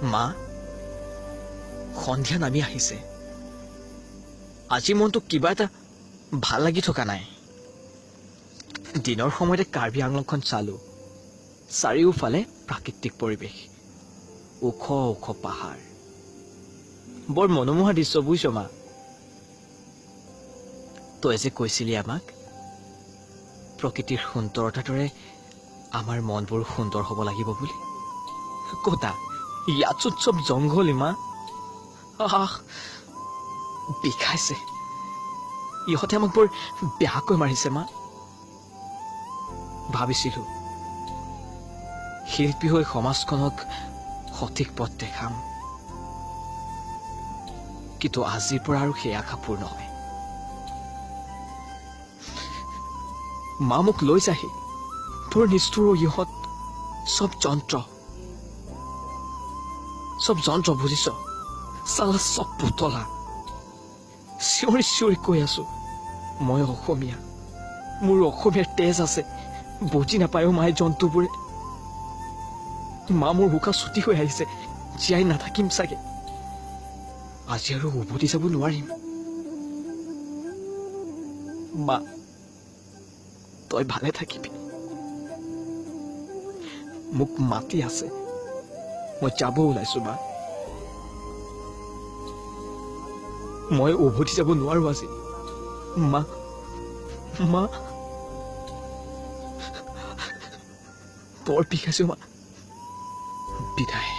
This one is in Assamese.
মা সন্ধিয়া নামি আহিছে আজি মনটো কিবা এটা ভাল লাগি থকা নাই দিনৰ সময়তে কাৰ্বি আংলংখন চালো চাৰিওফালে প্ৰাকৃতিক পৰিৱেশ ওখ ওখ পাহাৰ বৰ মনোমোহা দৃশ্য বুজিছ মা তই যে কৈছিলি আমাক প্ৰকৃতিৰ সুন্দৰতাৰ দৰে আমাৰ মনবোৰ সুন্দৰ হ'ব লাগিব বুলি কতা ইয়াত চব জংঘল ইমা বিষাইছে ইহঁতে আমাক বৰ বেয়াকৈ মাৰিছে মা ভাবিছিলো শিল্পী হৈ সমাজখনক সঠিক পথ দেখাম কিন্তু আজিৰ পৰা আৰু সেই আশা পূৰ্ণ হয় মা মোক লৈ যাহি তোৰ নিষ্ঠুৰ ইহঁত সব যন্ত্ৰ বুজিছ চালা সব পুতলা চিঞৰি চিঞৰি কৈ আছো মই অসমীয়া মোৰ অসমীয়াৰ তেজ আছে বুজি নাপায়ো মায়ে জন্তুবোৰে মা মোৰ হুকা ছুটি হৈ আহিছে জীয়াই নাথাকিম চাগে আজি আৰু উভতি যাব নোৱাৰিম মা তই ভালে থাকিবি মোক মাতি আছে মই যাব ওলাইছো মা মই উভতি যাব নোৱাৰো আজি মা মা বৰ বিষাইছো মা বিদায়